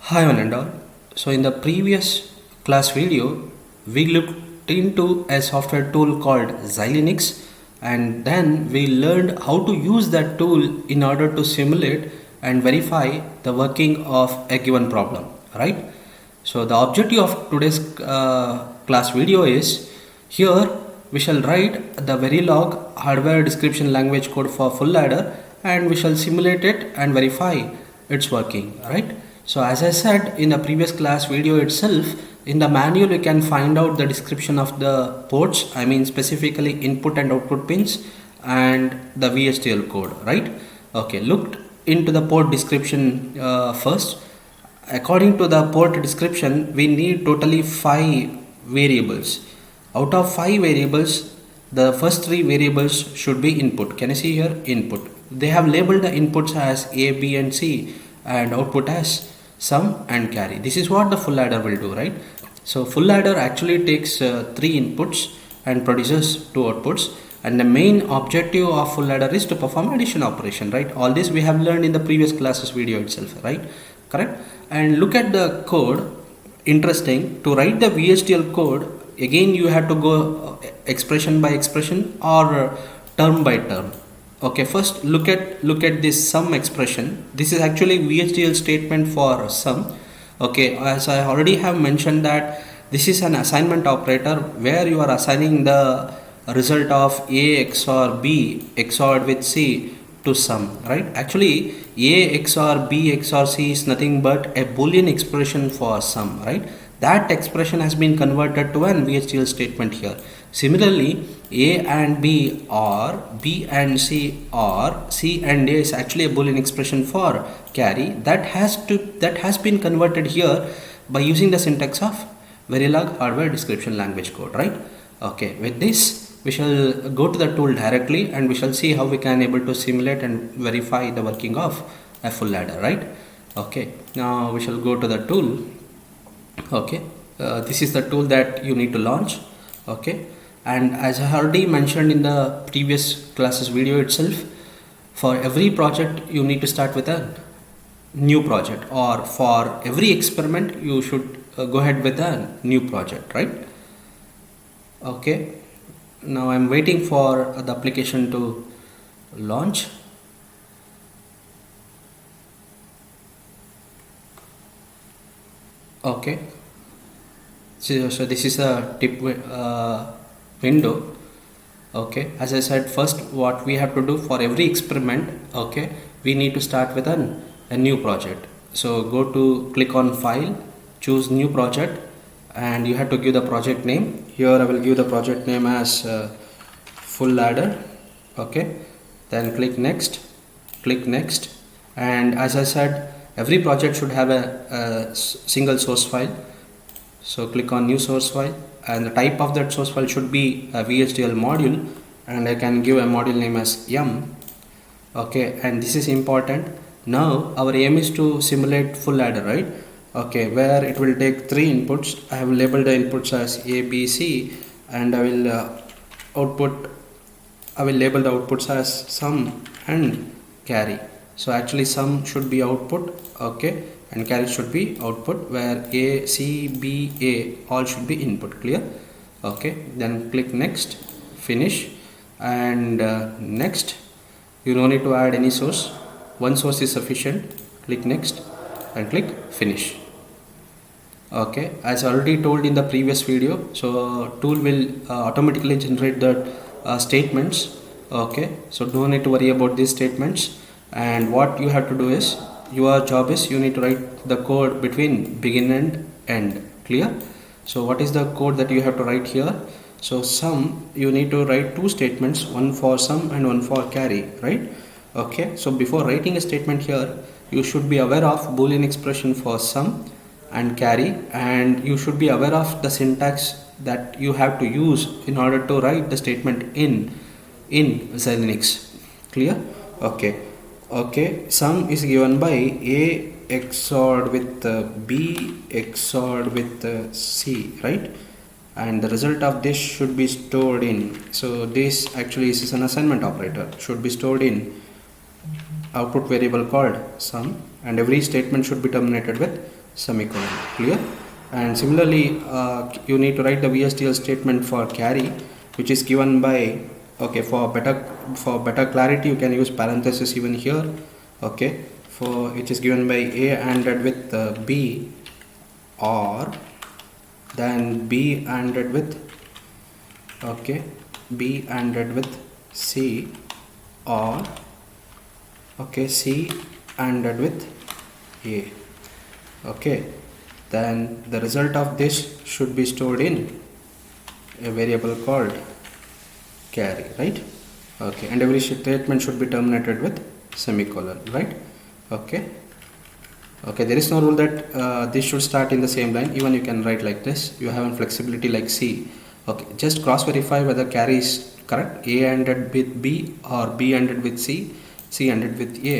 Hi one and all. So in the previous class video, we looked into a software tool called Xilinx, and then we learned how to use that tool in order to simulate and verify the working of a given problem, right? So the objective of today's class video is here we shall write the Verilog hardware description language code for full adder, and we shall simulate it and verify its working, right? So as I said in the previous class video itself, in the manual you can find out the description of the ports, I mean specifically input and output pins and the VHDL code, right? Okay, looked into the port description first. According to the port description, we need totally 5 variables. Out of 5 variables, the first 3 variables should be input. Can you see here? Input. They have labeled the inputs as A, B and C and output as sum and carry. This is what the full adder will do, right? So full adder actually takes 3 inputs and produces 2 outputs, and the main objective of full adder is to perform addition operation, right? All this we have learned in the previous classes video itself, right? Correct? And look at the code. Interesting, to write the VHDL code, again you have to go expression by expression or term by term. Okay, first look at this sum expression. This is actually VHDL statement for sum. Okay, as I already have mentioned that this is an assignment operator where you are assigning the result of A XOR B XORed with C to sum, right? Actually A XOR B XOR C is nothing but a boolean expression for sum, right? That expression has been converted to an VHDL statement here. Similarly, A and B or B and C or C and A is actually a boolean expression for carry that has been converted here by using the syntax of Verilog hardware description language code, right? Okay, with this we shall go to the tool directly and we shall see how we can able to simulate and verify the working of a full adder, right? Okay, now we shall go to the tool. Okay, this is the tool that you need to launch. Okay, and as I already mentioned in the previous classes video itself, for every project you need to start with a new project, or for every experiment you should go ahead with a new project, right? Okay, now I'm waiting for the application to launch. Okay, so this is a tip window. Okay, as I said, first what we have to do for every experiment, okay, we need to start with a new project. So go to click on file, choose new project, and you have to give the project name. Here I will give the project name as full adder. Okay, then click next, and as I said, every project should have a single source file. So click on new source file, and the type of that source file should be a VHDL module, and I can give a module name as M. Okay, and this is important. Now our aim is to simulate full adder, right? Okay, where it will take 3 inputs. I have labeled the inputs as A, B, C, and I will label the outputs as sum and carry. So actually sum should be output, okay, and carry should be output, where A, C, B, A all should be input. Clear? Okay, then click next, finish, and next. You don't need to add any source. One source is sufficient. Click next and click finish. Okay, as already told in the previous video, so tool will automatically generate the statements. Okay, so don't need to worry about these statements, and what you have to do is, your job is, you need to write the code between begin and end. Clear? So what is the code that you have to write here? So sum, you need to write 2 statements, one for sum and one for carry, right? Okay, so before writing a statement here, you should be aware of boolean expression for sum and carry, and you should be aware of the syntax that you have to use in order to write the statement in Xilinx. Clear? Okay, sum is given by A XORed with B XORed with C, right? And the result of this should be stored in, so this actually is an assignment operator, should be stored in output variable called sum, and every statement should be terminated with semicolon. Clear? And similarly, you need to write the VSTL statement for carry, which is given by, okay, for better clarity you can use parenthesis even here, okay, for which is given by A ANDed with B, or then B ANDed with, okay, B ANDed with C, or okay, C ANDed with A. Okay, then the result of this should be stored in a variable called carry, right? Okay, and every statement should be terminated with semicolon, right? Okay, okay, there is no rule that this should start in the same line. Even you can write like this. You have flexibility like C. Okay, just cross verify whether carry is correct. A ANDed with B, or B ANDed with C, C ANDed with A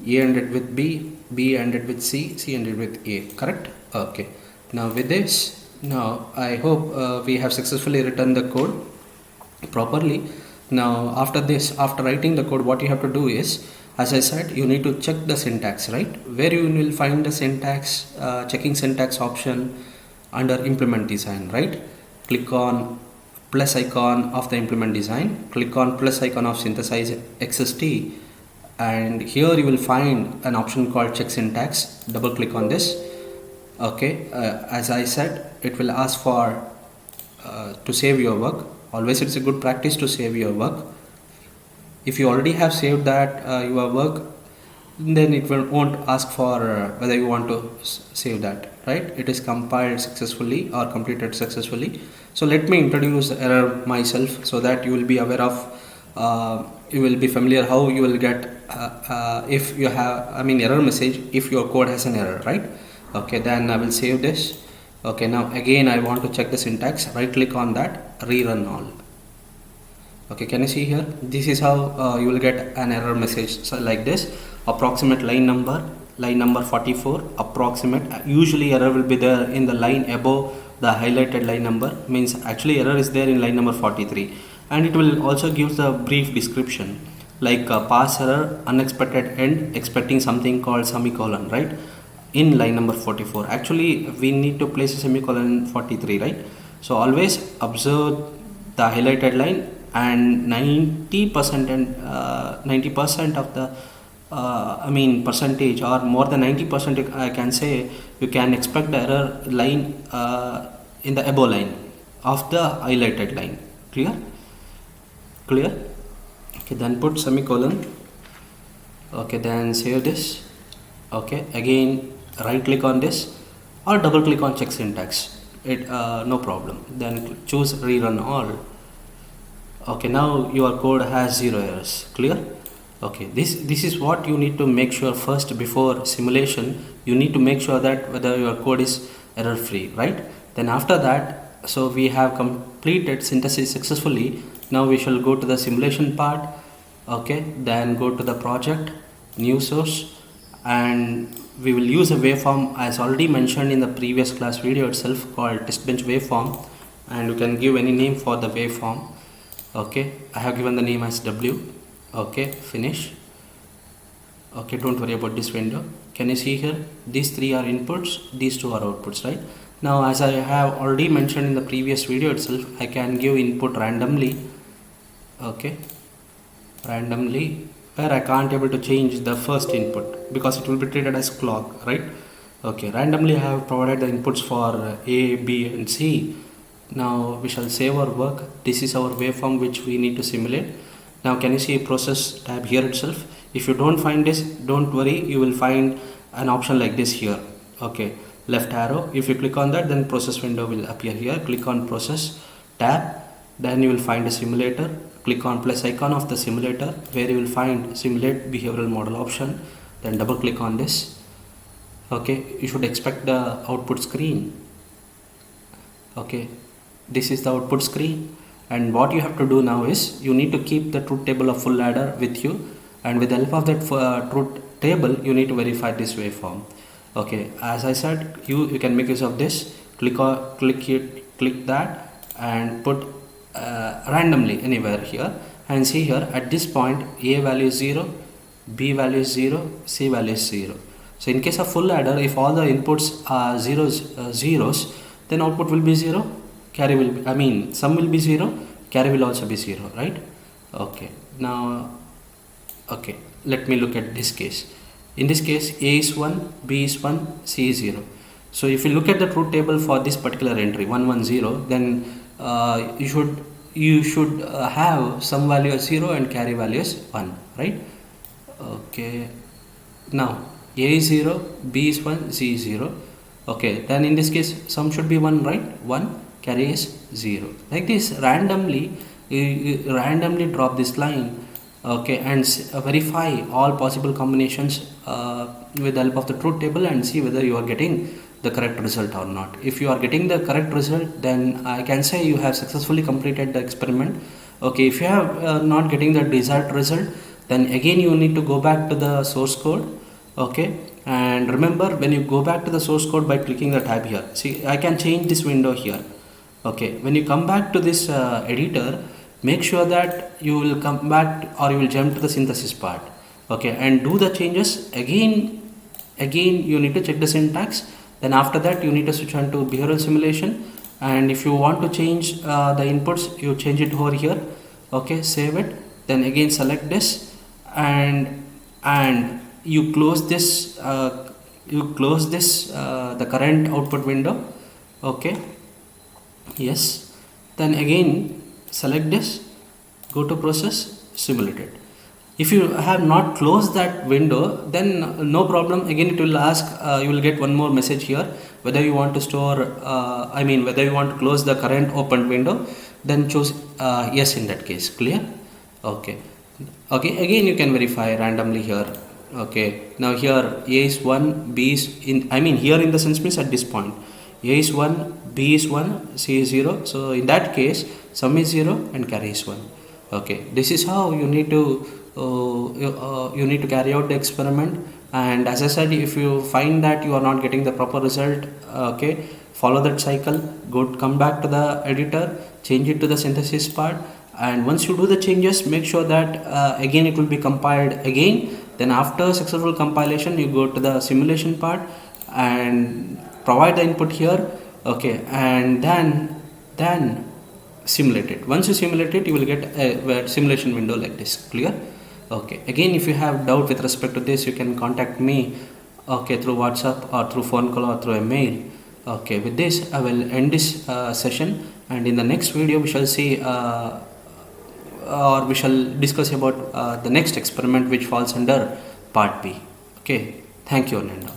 ANDed with B, B ANDed with C, C ANDed with A. Correct? Okay. Now with this, now I hope we have successfully written the code properly. Now after this, after writing the code, what you have to do is, as I said, you need to check the syntax, right? Where you will find the syntax, checking syntax option under implement design, right? Click on plus icon of the implement design, click on plus icon of synthesize XST, and here you will find an option called check syntax. Double click on this. Okay, as I said, it will ask for to save your work. Always it's a good practice to save your work. If you already have saved that your work, then it won't ask for whether you want to save that, right? It is compiled successfully or completed successfully. So let me introduce the error myself, so that you will be aware of, you will be familiar how you will get if you have, error message if your code has an error, right? Okay, then I will save this. Okay, now again I want to check the syntax. Right click on that, rerun all. Okay, can you see here? This is how you will get an error message, so like this: approximate line number 44, approximate. Usually error will be there in the line above the highlighted line number, means actually error is there in line number 43, and it will also give the brief description like pass error, unexpected end, expecting something called semicolon, right? In line number 44, actually we need to place a semicolon in 43, right? So always observe the highlighted line, and 90% and 90% of the percentage, or more than 90%, I can say, you can expect the error line in the above line of the highlighted line. Clear? Okay, then put semicolon. Okay, then save this. Okay, again right click on this, or double click on check syntax. No problem. Then choose rerun all. Okay, now your code has 0 errors. Clear? Okay, this is what you need to make sure first. Before simulation, you need to make sure that whether your code is error free, right? Then after that, so we have completed synthesis successfully. Now we shall go to the simulation part. Okay, then go to the project, new source, and we will use a waveform as already mentioned in the previous class video itself, called testbench waveform, and you can give any name for the waveform. Okay, I have given the name as W. Okay, finish. Okay, don't worry about this window. Can you see here? These three are inputs, these two are outputs, right? Now, as I have already mentioned in the previous video itself, I can give input randomly. Okay, randomly, where I can't able to change the first input because it will be treated as clock, right? Okay, randomly I have provided the inputs for A, B and C. Now we shall save our work. This is our waveform which we need to simulate. Now can you see a process tab here itself? If you don't find this, don't worry, you will find an option like this here. Okay, left arrow, if you click on that, then process window will appear here. Click on process tab, then you will find a simulator. Click on plus icon of the simulator, where you will find simulate behavioral model option. Then double click on this. Okay, you should expect the output screen. Okay, this is the output screen, and what you have to do now is you need to keep the truth table of full adder with you, and with the help of that truth table you need to verify this waveform. Okay, as I said, you can make use of this. Click that and put randomly anywhere here, and see here at this point A value is 0, B value is 0, C value is 0. So in case of full adder, if all the inputs are zeros, then output will be 0, carry will be, I mean sum will be 0, carry will also be 0, right? Okay, now okay, let me look at this case. In this case, A is 1, B is 1, C is 0. So if you look at the truth table for this particular entry 110, then you should have sum value as 0 and carry value as 1, right? Okay, now A is 0, B is 1, C is 0. Okay, then in this case sum should be 1, right? 1, carry is 0. Like this, randomly you randomly drop this line, okay, and verify all possible combinations with the help of the truth table and see whether you are getting the correct result or not. If you are getting the correct result, then I can say you have successfully completed the experiment. Okay, if you have not getting the desired result, then again you need to go back to the source code. Okay, and remember, when you go back to the source code by clicking the tab here, see, I can change this window here. Okay, when you come back to this editor, make sure that you will come back or you will jump to the synthesis part. Okay, and do the changes again. You need to check the syntax. Then after that you need to switch on to behavioral simulation, and if you want to change the inputs, you change it over here. Okay, save it, then again select this, and you close this the current output window. Okay, yes, then again select this, go to process, simulate it. If you have not closed that window, then no problem, again it will ask, you will get one more message here, whether you want to store whether you want to close the current opened window, then choose yes in that case. Clear? Okay, again you can verify randomly here. Okay, now here A is 1, B is here in the sense means at this point A is 1, B is 1, C is 0. So in that case sum is 0 and carry is 1. Okay, this is how you need to carry out the experiment. And as I said, if you find that you are not getting the proper result, okay, follow that cycle, come back to the editor, change it to the synthesis part, and once you do the changes, make sure that again it will be compiled again. Then after successful compilation, you go to the simulation part and provide the input here. Okay, and then simulate it. Once you simulate it, you will get a simulation window like this. Clear? Okay, again if you have doubt with respect to this, you can contact me, okay, through WhatsApp or through phone call or through a mail. Okay, with this I will end this session, and in the next video we shall see or we shall discuss about the next experiment which falls under part B. Okay, thank you, Ananda.